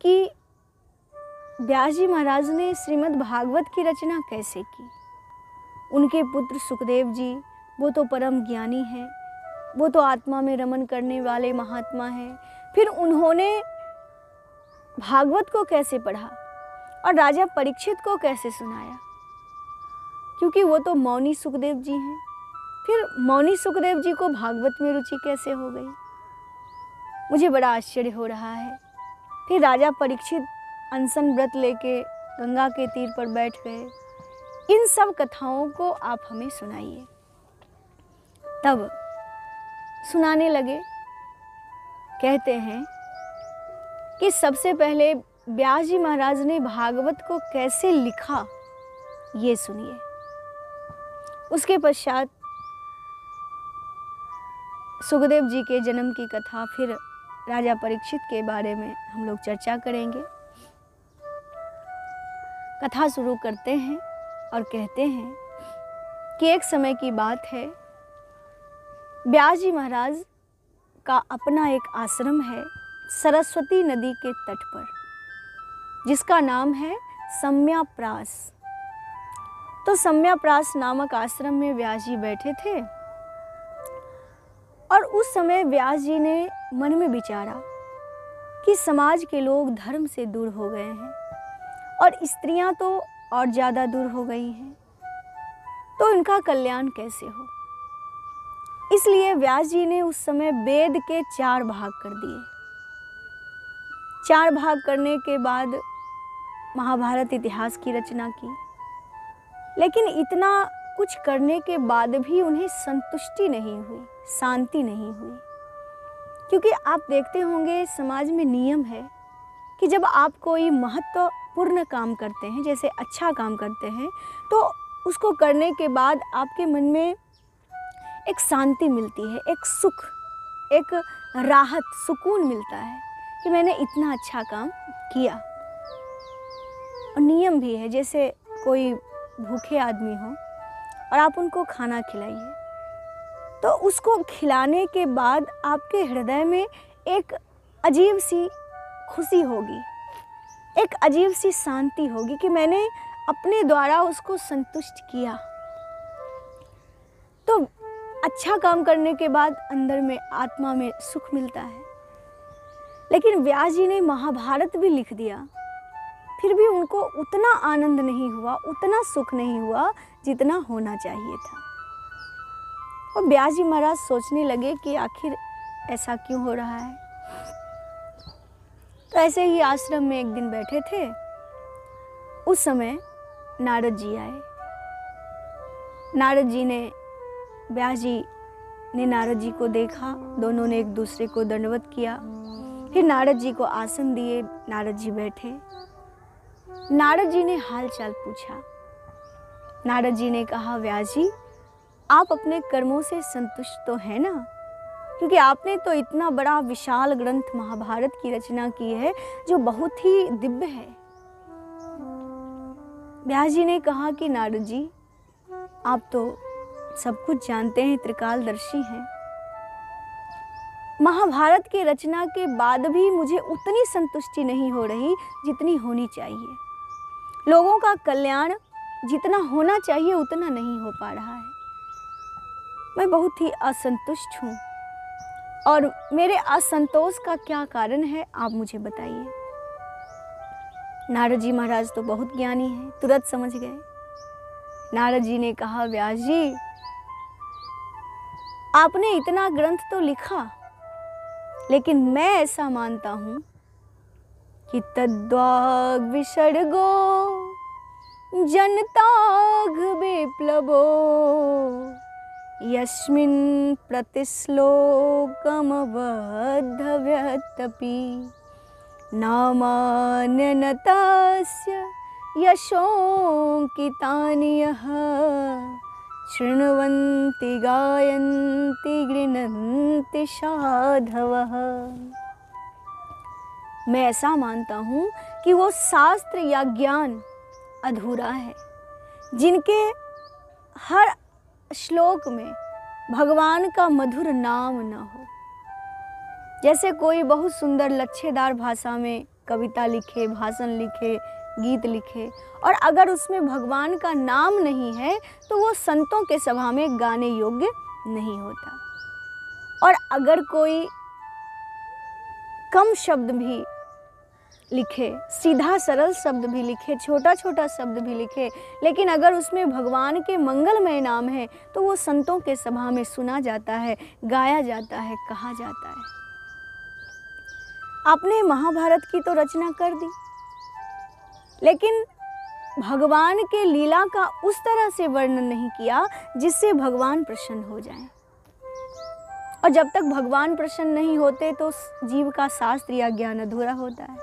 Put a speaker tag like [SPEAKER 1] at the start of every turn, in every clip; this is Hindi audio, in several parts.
[SPEAKER 1] कि व्यास जी महाराज ने श्रीमद् भागवत की रचना कैसे की। उनके पुत्र सुखदेव जी, वो तो परम ज्ञानी हैं, वो तो आत्मा में रमन करने वाले महात्मा हैं। फिर उन्होंने भागवत को कैसे पढ़ा और राजा परीक्षित को कैसे सुनाया, क्योंकि वो तो मौनी सुखदेव जी हैं। फिर मौनी सुखदेव जी को भागवत में रुचि कैसे हो गई, मुझे बड़ा आश्चर्य हो रहा है। फिर राजा परीक्षित अनशन व्रत लेके गंगा के तीर पर बैठ गए। इन सब कथाओं को आप हमें सुनाइए। तब सुनाने लगे। कहते हैं कि सबसे पहले व्यास जी महाराज ने भागवत को कैसे लिखा, ये सुनिए। उसके पश्चात सुखदेव जी के जन्म की कथा, फिर राजा परीक्षित के बारे में हम लोग चर्चा करेंगे। कथा शुरू करते हैं और कहते हैं कि एक समय की बात है, व्यास जी महाराज का अपना एक आश्रम है सरस्वती नदी के तट पर, जिसका नाम है सम्याप्रास। तो सम्याप्रास नामक आश्रम में व्यास जी बैठे थे और उस समय व्यास जी ने मन में विचारा कि समाज के लोग धर्म से दूर हो गए हैं और स्त्रियां तो और ज़्यादा दूर हो गई हैं, तो इनका कल्याण कैसे हो। इसलिए व्यास जी ने उस समय वेद के 4 भाग कर दिए। 4 भाग करने के बाद महाभारत इतिहास की रचना की। लेकिन इतना कुछ करने के बाद भी उन्हें संतुष्टि नहीं हुई, शांति नहीं हुई। क्योंकि आप देखते होंगे समाज में नियम है कि जब आप कोई महत्वपूर्ण काम करते हैं, जैसे अच्छा काम करते हैं, तो उसको करने के बाद आपके मन में एक शांति मिलती है, एक सुख, एक राहत, सुकून मिलता है कि मैंने इतना अच्छा काम किया। और नियम भी है, जैसे कोई भूखे आदमी हो और आप उनको खाना खिलाइए, तो उसको खिलाने के बाद आपके हृदय में एक अजीब सी खुशी होगी, एक अजीब सी शांति होगी कि मैंने अपने द्वारा उसको संतुष्ट किया। तो अच्छा काम करने के बाद अंदर में, आत्मा में सुख मिलता है। लेकिन व्यास जी ने महाभारत भी लिख दिया, फिर भी उनको उतना आनंद नहीं हुआ, उतना सुख नहीं हुआ जितना होना चाहिए था। और व्यास जी महाराज सोचने लगे कि आखिर ऐसा क्यों हो रहा है। तो ऐसे ही आश्रम में एक दिन बैठे थे। उस समय नारद जी आए। नारद जी ने, व्यास जी ने नारद जी को देखा, दोनों ने एक दूसरे को दंडवत किया। फिर नारद जी को आसन दिए, नारद जी बैठे। नारद जी ने हाल चाल पूछा। नारद जी ने कहा, व्यास जी आप अपने कर्मों से संतुष्ट तो हैं ना, क्योंकि आपने तो इतना बड़ा विशाल ग्रंथ महाभारत की रचना की है जो बहुत ही दिव्य है। व्यास जी ने कहा कि नारद जी आप तो सब कुछ जानते हैं, त्रिकालदर्शी हैं। महाभारत की रचना के बाद भी मुझे उतनी संतुष्टि नहीं हो रही जितनी होनी चाहिए। लोगों का कल्याण जितना होना चाहिए उतना नहीं हो पा रहा है। मैं बहुत ही असंतुष्ट हूँ और मेरे असंतोष का क्या कारण है, आप मुझे बताइए। नारद जी महाराज तो बहुत ज्ञानी हैं, तुरंत समझ गए। नारद जी ने कहा, व्यास जी आपने इतना ग्रंथ तो लिखा, लेकिन मैं ऐसा मानता हूँ कि तद्वाग विसर्गो जनताघ विप्लवो यस्मिन् प्रतिश्लोकमवद्धव्यतपि नामान्यनतस्य यशोऽङ्कितानि यः शृण्वन्ति गायन्ति गृह्णन्ति साधवः। मैं ऐसा मानता हूँ कि वो शास्त्र या ज्ञान अधूरा है जिनके हर श्लोक में भगवान का मधुर नाम न हो। जैसे कोई बहुत सुंदर लच्छेदार भाषा में कविता लिखे, भाषण लिखे, गीत लिखे, और अगर उसमें भगवान का नाम नहीं है तो वो संतों के सभा में गाने योग्य नहीं होता। और अगर कोई कम शब्द भी लिखे, सीधा सरल शब्द भी लिखे, छोटा छोटा शब्द भी लिखे, लेकिन अगर उसमें भगवान के मंगलमय नाम है तो वो संतों के सभा में सुना जाता है, गाया जाता है, कहा जाता है। आपने महाभारत की तो रचना कर दी, लेकिन भगवान के लीला का उस तरह से वर्णन नहीं किया जिससे भगवान प्रसन्न हो जाएं। और जब तक भगवान प्रसन्न नहीं होते तो जीव का शास्त्र या ज्ञान अधूरा होता है।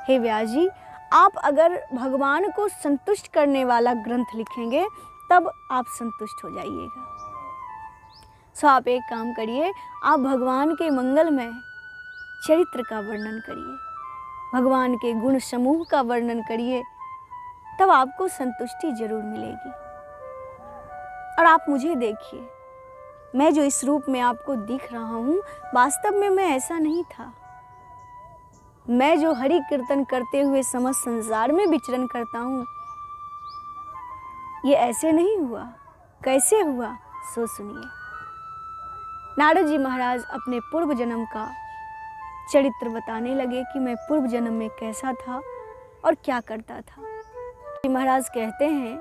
[SPEAKER 1] हे व्यास जी, आप अगर भगवान को संतुष्ट करने वाला ग्रंथ लिखेंगे तब आप संतुष्ट हो जाइएगा। सो आप एक काम करिए, आप भगवान के मंगलमय चरित्र का वर्णन करिए, भगवान के गुण समूह का वर्णन करिए, तब आपको संतुष्टि जरूर मिलेगी। और आप मुझे देखिए, मैं जो इस रूप में आपको दिख रहा हूँ, वास्तव में मैं ऐसा नहीं था। मैं जो हरि कीर्तन करते हुए समस्त संसार में विचरण करता हूँ, ये ऐसे नहीं हुआ। कैसे हुआ सो सुनिए। नारद जी महाराज अपने पूर्व जन्म का चरित्र बताने लगे कि मैं पूर्व जन्म में कैसा था और क्या करता था। महाराज कहते हैं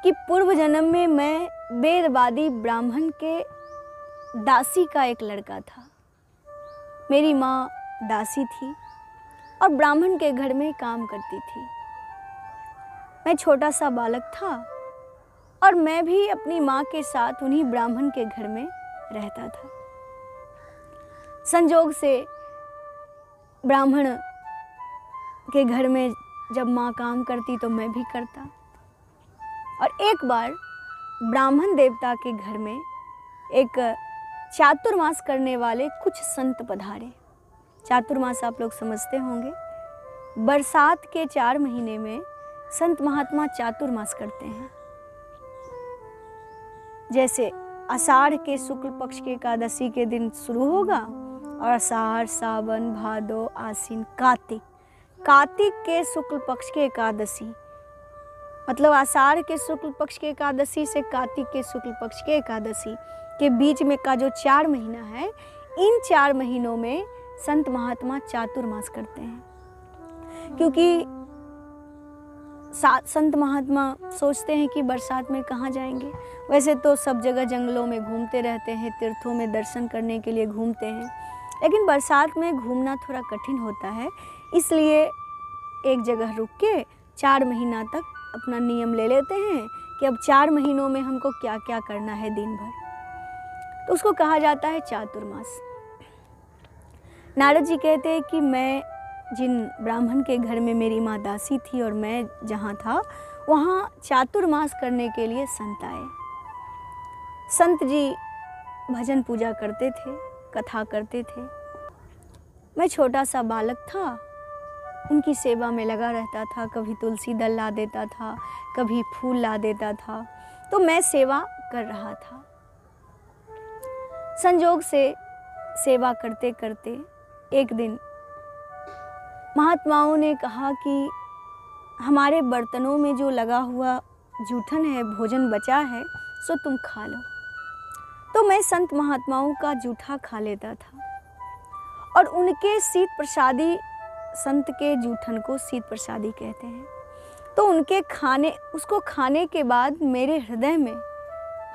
[SPEAKER 1] कि पूर्व जन्म में मैं वेदवादी ब्राह्मण के दासी का एक लड़का था। मेरी माँ दासी थी और ब्राह्मण के घर में काम करती थी। मैं छोटा सा बालक था और मैं भी अपनी माँ के साथ उन्हीं ब्राह्मण के घर में रहता था। संजोग से ब्राह्मण के घर में जब माँ काम करती तो मैं भी करता। और एक बार ब्राह्मण देवता के घर में एक चातुर्मास करने वाले कुछ संत पधारे। चातुर्मास आप लोग समझते होंगे, बरसात के 4 महीने में संत महात्मा चातुर्मास करते हैं। जैसे आषाढ़ के शुक्ल पक्ष के एकादशी के दिन शुरू होगा और आषाढ़, सावन, भादो, आश्विन, कार्तिक के शुक्ल पक्ष के एकादशी, मतलब आषाढ़ के शुक्ल पक्ष के एकादशी से कार्तिक के शुक्ल पक्ष के एकादशी के बीच में का जो 4 महीना है, इन 4 महीनों में संत महात्मा चातुर्मास करते हैं। क्योंकि संत महात्मा सोचते हैं कि बरसात में कहाँ जाएंगे। वैसे तो सब जगह जंगलों में घूमते रहते हैं, तीर्थों में दर्शन करने के लिए घूमते हैं, लेकिन बरसात में घूमना थोड़ा कठिन होता है। इसलिए एक जगह रुक के 4 महीना तक अपना नियम ले लेते हैं कि अब 4 महीनों में हमको क्या क्या करना है दिन भर, तो उसको कहा जाता है चातुर्मास। नारद जी कहते हैं कि मैं जिन ब्राह्मण के घर में मेरी माँ दासी थी और मैं जहाँ था वहाँ चातुर्मास करने के लिए संत आए। संत जी भजन पूजा करते थे, कथा करते थे। मैं छोटा सा बालक था, उनकी सेवा में लगा रहता था। कभी तुलसी दल ला देता था, कभी फूल ला देता था, तो मैं सेवा कर रहा था। संजोग से सेवा करते करते एक दिन महात्माओं ने कहा कि हमारे बर्तनों में जो लगा हुआ जूठन है, भोजन बचा है, सो तुम खा लो। तो मैं संत महात्माओं का जूठा खा लेता था और उनके शीत प्रसादी, संत के जूठन को शीत प्रसादी कहते हैं, तो उनके उसको खाने के बाद मेरे हृदय में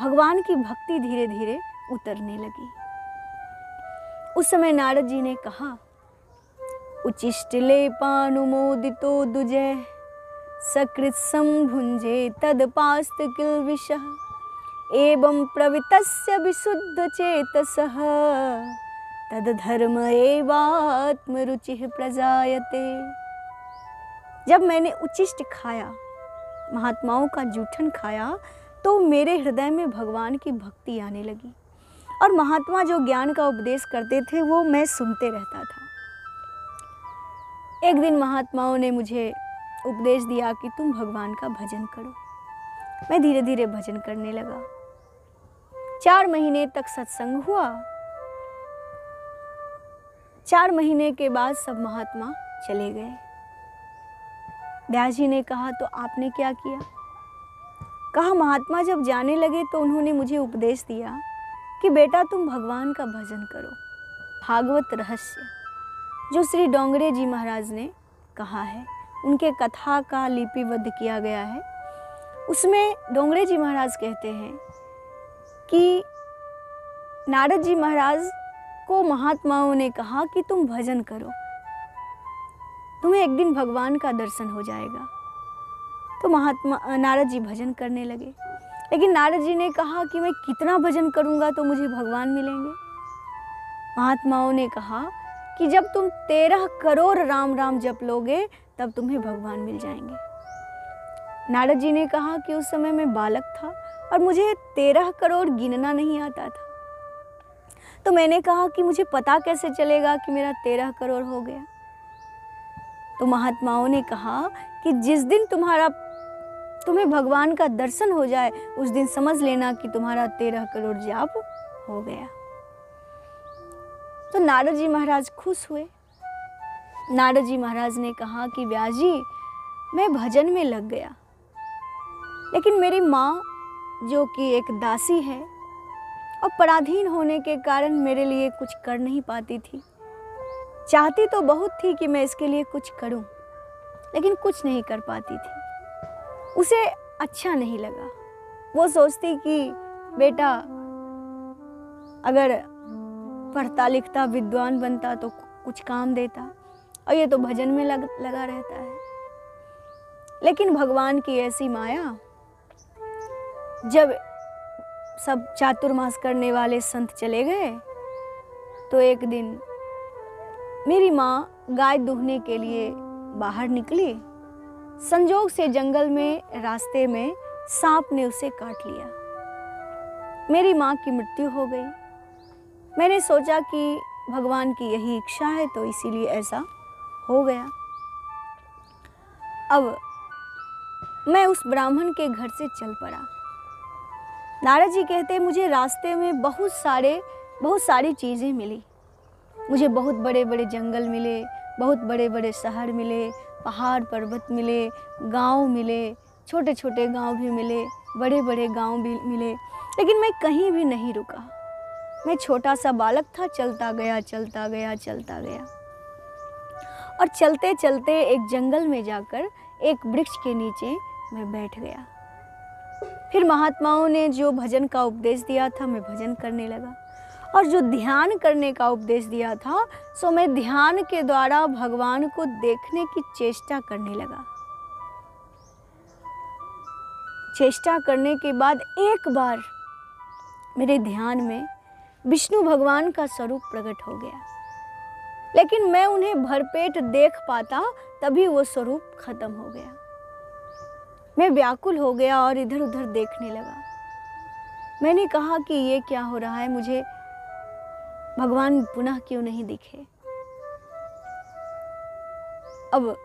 [SPEAKER 1] भगवान की भक्ति धीरे धीरे उतरने लगी। उस समय नारद जी ने कहा, उचिष्टिले पानुमोदितो दुजय सकृत संभुंजे तदपास्त किल्बिषः एवं प्रवृत्तस्य विशुद्ध चेतसः तदधर्म एवात्मरुचिः प्रजायते। जब मैंने उचिष्ट खाया, महात्माओं का जूठन खाया, तो मेरे हृदय में भगवान की भक्ति आने लगी और महात्मा जो ज्ञान का उपदेश करते थे वो मैं सुनते रहता था। एक दिन महात्माओं ने मुझे उपदेश दिया कि तुम भगवान का भजन करो। मैं धीरे धीरे भजन करने लगा। 4 महीने तक सत्संग हुआ। 4 महीने के बाद सब महात्मा चले गए। व्यास जी ने कहा, तो आपने क्या किया? कहा, महात्मा जब जाने लगे तो उन्होंने मुझे उपदेश दिया कि बेटा तुम भगवान का भजन करो। भागवत रहस्य जो श्री डोंगरे जी महाराज ने कहा है, उनके कथा का लिपिबद्ध किया गया है। उसमें डोंगरे जी महाराज कहते हैं कि नारद जी महाराज को महात्माओं ने कहा कि तुम भजन करो, तुम्हें एक दिन भगवान का दर्शन हो जाएगा। तो नारद जी भजन करने लगे। लेकिन नारद जी ने कहा कि मैं कितना भजन करूंगा तो मुझे भगवान मिलेंगे। महात्माओं ने कहा कि जब तुम 13 करोड़ राम राम जप लोगे तब तुम्हें भगवान मिल जाएंगे। नारद जी ने कहा कि उस समय मैं बालक था और मुझे 13 करोड़ गिनना नहीं आता था। तो मैंने कहा कि मुझे पता कैसे चलेगा कि मेरा 13 करोड़ हो गया। तो महात्माओं ने कहा कि जिस दिन तुम्हें भगवान का दर्शन हो जाए उस दिन समझ लेना कि तुम्हारा 13 करोड़ जाप हो गया। तो नारद जी महाराज खुश हुए। नारद जी महाराज ने कहा कि व्यास जी, मैं भजन में लग गया, लेकिन मेरी माँ जो कि एक दासी है और पराधीन होने के कारण मेरे लिए कुछ कर नहीं पाती थी। चाहती तो बहुत थी कि मैं इसके लिए कुछ करूं, लेकिन कुछ नहीं कर पाती थी। उसे अच्छा नहीं लगा। वो सोचती कि बेटा अगर पढ़ता लिखता विद्वान बनता तो कुछ काम देता, और ये तो भजन में लगा रहता है। लेकिन भगवान की ऐसी माया, जब सब चातुर्मास करने वाले संत चले गए तो एक दिन मेरी माँ गाय दूहने के लिए बाहर निकली। संजोग से जंगल में रास्ते में सांप ने उसे काट लिया। मेरी माँ की मृत्यु हो गई। मैंने सोचा कि भगवान की यही इच्छा है तो इसीलिए ऐसा हो गया। अब मैं उस ब्राह्मण के घर से चल पड़ा। नारद जी कहते हैं, मुझे रास्ते में बहुत सारी चीज़ें मिली। मुझे बहुत बड़े बड़े जंगल मिले, बहुत बड़े बड़े शहर मिले, पहाड़ पर्वत मिले, गांव मिले, छोटे छोटे गांव भी मिले, बड़े बड़े गांव भी मिले, लेकिन मैं कहीं भी नहीं रुका। मैं छोटा सा बालक था, चलता गया चलता गया चलता गया, और चलते चलते एक जंगल में जाकर एक वृक्ष के नीचे मैं बैठ गया। फिर महात्माओं ने जो भजन का उपदेश दिया था मैं भजन करने लगा, और जो ध्यान करने का उपदेश दिया था सो मैं ध्यान के द्वारा भगवान को देखने की चेष्टा करने लगा। चेष्टा करने के बाद एक बार मेरे ध्यान में विष्णु भगवान का स्वरूप प्रकट हो गया, लेकिन मैं उन्हें भरपेट देख पाता तभी वो स्वरूप खत्म हो गया। मैं व्याकुल हो गया और इधर उधर देखने लगा। मैंने कहा कि ये क्या हो रहा है, मुझे भगवान पुनः क्यों नहीं दिखे। अब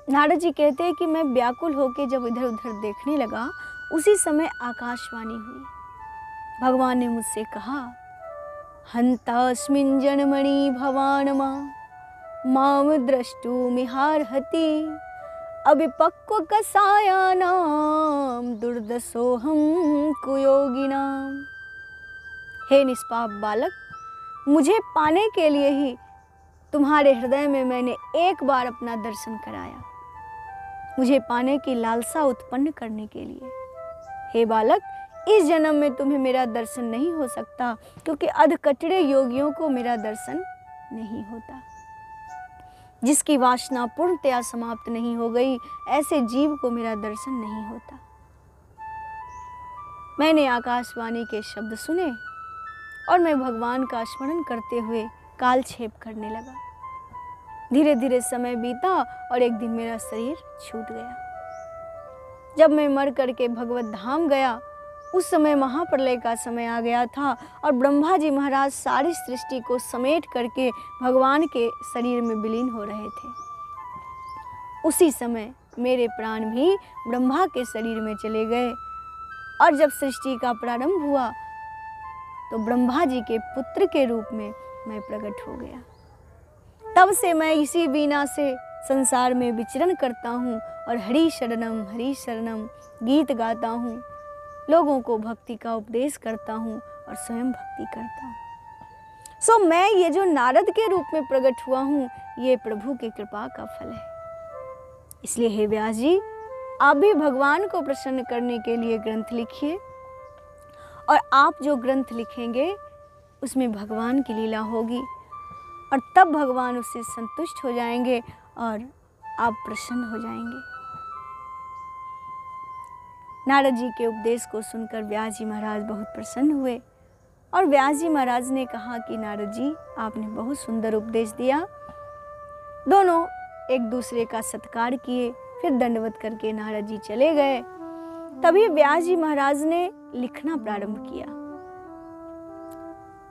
[SPEAKER 1] नारद जी कहते हैं कि मैं व्याकुल होकर जब इधर उधर देखने लगा, उसी समय आकाशवाणी हुई। भगवान ने मुझसे कहा, हंतास्मिन् जनमणि भवान् माम द्रष्टुमिहार्हति अभिपक्व कसायानाम दुर्दशोहम कुयोगिनाम। हे निष्पाप बालक, मुझे पाने के लिए ही तुम्हारे हृदय में मैंने एक बार अपना दर्शन कराया, मुझे पाने की लालसा उत्पन्न करने के लिए। हे बालक, इस जन्म में तुम्हें मेरा दर्शन नहीं हो सकता, क्योंकि अधकचरे योगियों को मेरा दर्शन नहीं होता। जिसकी वासना पूर्णतया समाप्त नहीं हो गई, ऐसे जीव को मेरा दर्शन नहीं होता। मैंने आकाशवाणी के शब्द सुने और मैं भगवान का स्मरण करते हुए कालक्षेप करने लगा। धीरे धीरे समय बीता और एक दिन मेरा शरीर छूट गया। जब मैं मर करके भगवत धाम गया, उस समय महाप्रलय का समय आ गया था और ब्रह्मा जी महाराज सारी सृष्टि को समेट करके भगवान के शरीर में विलीन हो रहे थे। उसी समय मेरे प्राण भी ब्रह्मा के शरीर में चले गए, और जब सृष्टि का प्रारंभ हुआ तो ब्रह्मा जी के पुत्र के रूप में मैं प्रकट हो गया। तब से मैं इसी वीणा से संसार में विचरण करता हूँ और हरि शरणम गीत गाता हूँ, लोगों को भक्ति का उपदेश करता हूँ और स्वयं भक्ति करता हूँ। सो मैं ये जो नारद के रूप में प्रकट हुआ हूँ, ये प्रभु की कृपा का फल है। इसलिए हे व्यास जी, आप भी भगवान को प्रसन्न करने के लिए ग्रंथ लिखिए, और आप जो ग्रंथ लिखेंगे उसमें भगवान की लीला होगी, और तब भगवान उससे संतुष्ट हो जाएंगे और आप प्रसन्न हो जाएंगे। नारद जी के उपदेश को सुनकर व्यास जी महाराज बहुत प्रसन्न हुए, और व्यास जी महाराज ने कहा कि नारद जी, आपने बहुत सुंदर उपदेश दिया। दोनों एक दूसरे का सत्कार किए, फिर दंडवत करके नारद जी चले गए। तभी व्यास जी महाराज ने लिखना प्रारंभ किया।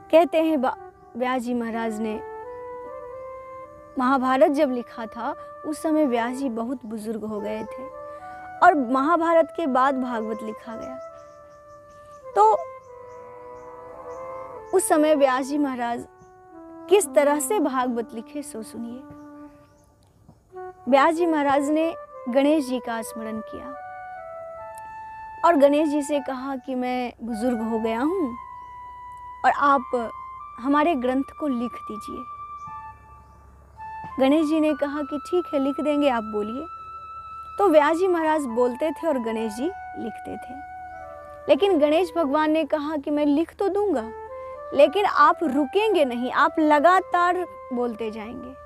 [SPEAKER 1] कहते हैं व्यास जी महाराज ने महाभारत जब लिखा था, उस समय व्यास जी बहुत बुजुर्ग हो गए थे, और महाभारत के बाद भागवत लिखा गया। तो उस समय व्यास जी महाराज किस तरह से भागवत लिखे, सो सुनिए। व्यास जी महाराज ने गणेश जी का स्मरण किया और गणेश जी से कहा कि मैं बुजुर्ग हो गया हूँ और आप हमारे ग्रंथ को लिख दीजिए। गणेश जी ने कहा कि ठीक है, लिख देंगे, आप बोलिए। तो व्यास जी महाराज बोलते थे और गणेश जी लिखते थे। लेकिन गणेश भगवान ने कहा कि मैं लिख तो दूंगा, लेकिन आप रुकेंगे नहीं, आप लगातार बोलते जाएंगे।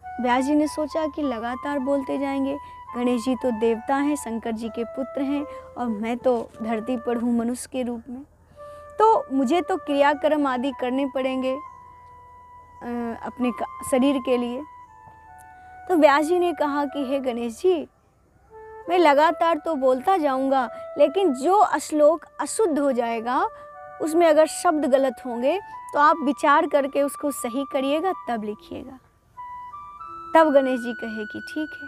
[SPEAKER 1] व्यास जी ने सोचा कि लगातार बोलते जाएंगे, गणेश जी तो देवता हैं, शंकर जी के पुत्र हैं, और मैं तो धरती पर हूँ मनुष्य के रूप में, तो मुझे तो क्रियाक्रम आदि करने पड़ेंगे अपने शरीर के लिए। तो व्यास जी ने कहा कि हे गणेश जी, मैं लगातार तो बोलता जाऊंगा, लेकिन जो श्लोक अशुद्ध हो जाएगा, उसमें अगर शब्द गलत होंगे, तो आप विचार करके उसको सही करिएगा, तब लिखिएगा। तब गणेश जी कहे कि ठीक है।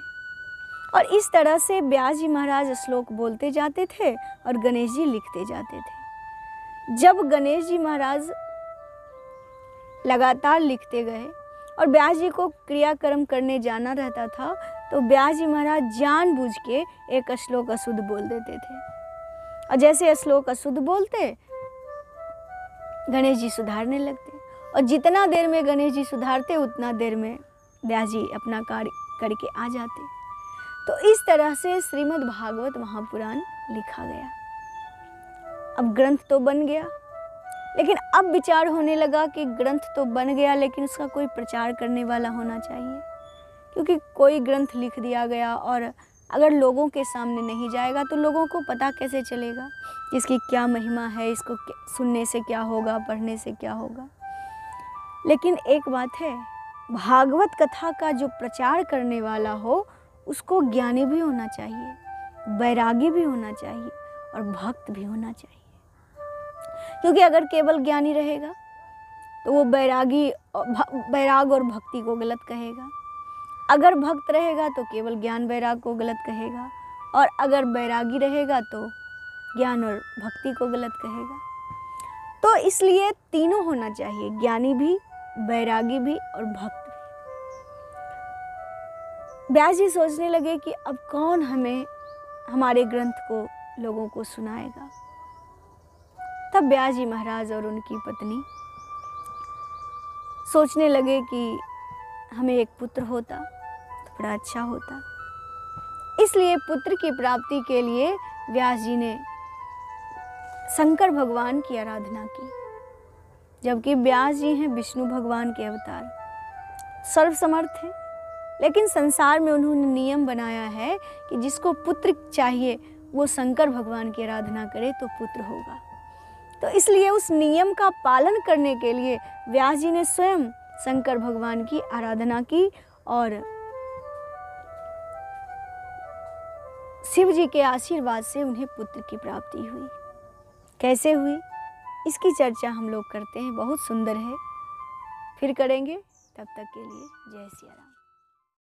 [SPEAKER 1] और इस तरह से व्यास जी महाराज श्लोक बोलते जाते थे और गणेश जी लिखते जाते थे। जब गणेश जी महाराज लगातार लिखते गए और व्यास जी को क्रियाक्रम करने जाना रहता था, तो व्यास जी महाराज जानबूझ के एक श्लोक अशुद्ध बोल देते थे, और जैसे श्लोक अशुद्ध बोलते, गणेश जी सुधारने लगते, और जितना देर में गणेश जी सुधारते, उतना देर में व्यास जी अपना कार्य करके आ जाते। तो इस तरह से श्रीमद् भागवत महापुराण लिखा गया। अब ग्रंथ तो बन गया, लेकिन अब विचार होने लगा कि ग्रंथ तो बन गया, लेकिन उसका कोई प्रचार करने वाला होना चाहिए, क्योंकि कोई ग्रंथ लिख दिया गया और अगर लोगों के सामने नहीं जाएगा तो लोगों को पता कैसे चलेगा इसकी क्या महिमा है, इसको सुनने से क्या होगा, पढ़ने से क्या होगा। लेकिन एक बात है, भागवत कथा का जो प्रचार करने वाला हो, उसको ज्ञानी भी होना चाहिए, वैरागी भी होना चाहिए और भक्त भी होना चाहिए। क्योंकि अगर केवल ज्ञानी रहेगा तो वो वैराग और भक्ति को गलत कहेगा, अगर भक्त रहेगा तो केवल ज्ञान वैराग को गलत कहेगा, और अगर वैरागी रहेगा तो ज्ञान और भक्ति को गलत कहेगा। तो इसलिए तीनों होना चाहिए, ज्ञानी भी, वैरागी भी और भक्त भी। व्यास जी सोचने लगे कि अब कौन हमें हमारे ग्रंथ को लोगों को सुनाएगा। तब व्यास जी महाराज और उनकी पत्नी सोचने लगे कि हमें एक पुत्र होता तो बड़ा अच्छा होता। इसलिए पुत्र की प्राप्ति के लिए व्यास जी ने शंकर भगवान की आराधना की, जबकि व्यास जी हैं विष्णु भगवान के अवतार, सर्वसमर्थ हैं। लेकिन संसार में उन्होंने नियम बनाया है कि जिसको पुत्र चाहिए वो शंकर भगवान की आराधना करे तो पुत्र होगा। तो इसलिए उस नियम का पालन करने के लिए व्यास जी ने स्वयं शंकर भगवान की आराधना की और शिव जी के आशीर्वाद से उन्हें पुत्र की प्राप्ति हुई। कैसे हुई, इसकी चर्चा हम लोग करते हैं, बहुत सुंदर है, फिर करेंगे। तब तक के लिए जय सिया राम।